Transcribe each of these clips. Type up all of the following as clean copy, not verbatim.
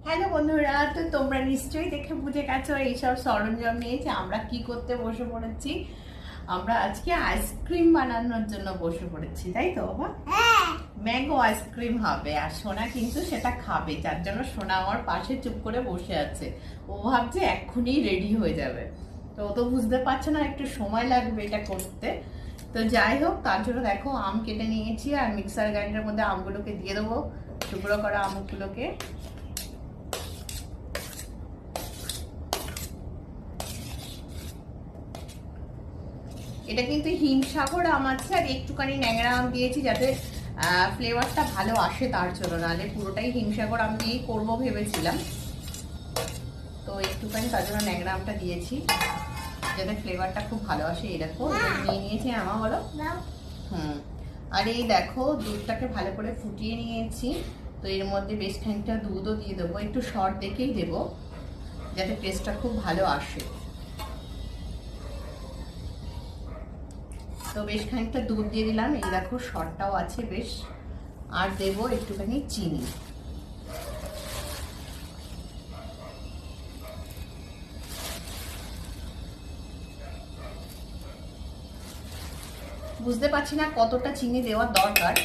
Hello বন্ধুরা, তো তোমরা নিশ্চয়ই দেখে বুঝে গেছো এইসব সরঞ্জাম নিয়েছে আমরা কি করতে বসে পড়েছি। আমরা আজকে আইসক্রিম বানানোর জন্য বসে পড়েছি, তাই তো বাবা? ম্যাঙ্গো আইসক্রিম হবে আর সোনা কিন্তু সেটা খাবে, যার জন্য সোনা আমার পাশে চুপ করে বসে আছে। ও ভাবছে এক্ষুনি রেডি হয়ে যাবে, তো ও তো বুঝতে পারছে না একটু সময় লাগবে এটা করতে। তো যাই হোক, তার জন্য দেখো আম কেটে নিয়েছি আর মিক্সার গ্রাইন্ডারের মধ্যে আমগুলোকে দিয়ে দেবো, টুকরো করা আমগুলোকে। এটা কিন্তু হিমসাগর আম আছে আর একটুখানি ন্যাংরা আম দিয়েছি যাতে ফ্লেভারটা ভালো আসে, তার জন্য। নাহলে পুরোটাই হিমসাগর আম দিয়েই করবো ভেবেছিলাম, তো একটুখানি তার জন্য ন্যাংরা আমটা দিয়েছি যাতে ফ্লেভারটা খুব ভালো আসে। এই দেখো নিয়ে নিয়েছি আমা, বলো। আর এই দেখো দুধটাকে ভালো করে ফুটিয়ে নিয়েছি, তো এর মধ্যে বেশ খানিকটা দুধও দিয়ে দেবো, একটু শর্ট দেখেই দেবো যাতে টেস্টটা খুব ভালো আসে। তো বেশ খানিকটা দুধ দিয়ে দিলাম, এই দেখো শর্টটাও আছে বেশ। আর দেবো একটুখানি চিনি। বুঝতে পারছি না কতটা চিনি দেওয়ার দরকার,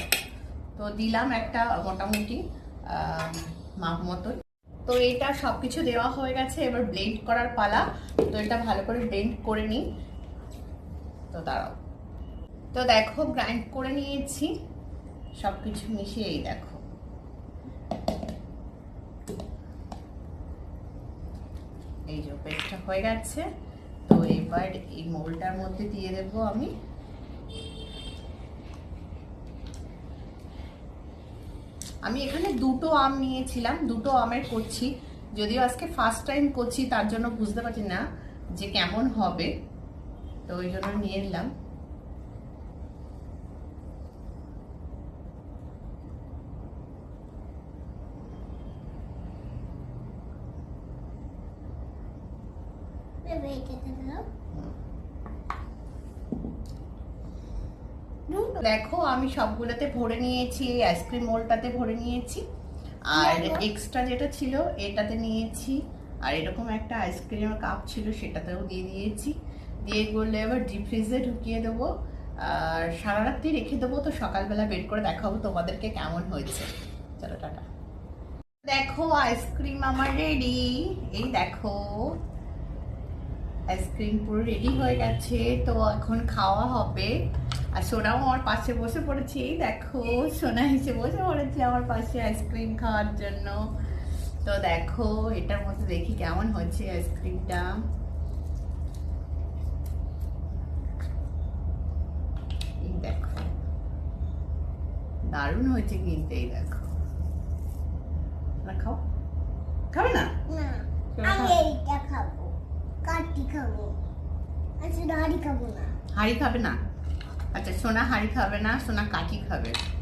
তো দিলাম একটা মোটামুটি মাপ মতো। তো এটা সবকিছু দেওয়া হয়ে গেছে, এবার ব্লেন্ড করার পালা। তো এটা ভালো করে ব্লেন্ড করে নিই। তো দাঁড়াও, তো দেখো গ্রাইন্ড করে নিয়েছি সবকিছু মিশিয়ে। এই দেখো এই যে পেস্টটা হয়ে গেছে। তো এবার এই মোলটার মধ্যে দিয়ে দেবো আমি। এখানে দুটো আম নিয়েছিলাম, দুটো আমের করছি, যদিও আজকে ফার্স্ট টাইম করছি, তার জন্য বুঝতে পারছি না যে কেমন হবে, তো ওই জন্য নিয়ে নিলাম। দেখো আমি সবগুলোতে ভরে নিয়েছি, আইসক্রিম মোলটাতে ভরে নিয়েছি, আর এক্সট্রা যেটা ছিল এটাতে নিয়েছি, আর এরকম একটা আইসক্রিমের কাপ ছিল সেটাতেও দিয়ে দিয়েছি। দিয়ে করলে এবার ডিপ ফ্রিজে ঢুকিয়ে দেবো আর সারা রাত্রি রেখে দেবো, তো সকালবেলা বের করে দেখাবো তোমাদেরকে কেমন হয়েছে। চলো টাটা। দেখো আইসক্রিম আমার রেডি, এই দেখো আইসক্রিম পুরো রেডি হয়ে গেছে, তো এখন খাওয়া হবে। আর সোনাও আমার পাশে বসে পড়েছে, এই দেখো সোনা এসে বসে পড়েছে আমার পাশে আইসক্রিম খাওয়ার জন্য। তো দেখো এটার মধ্যে দেখি কেমন হচ্ছে আইসক্রিমটা। এই দেখো দারুণ হয়েছে কিন্তু, এই দেখো। খাও, খাবে না? আমি এইটা খাবো, কাটি খাবো। আচ্ছা হাঁড়ি খাবো না। হাঁড়ি খাবে না? আচ্ছা সোনা হাঁড়ি খাবে না, সোনা কাঠি খাবে।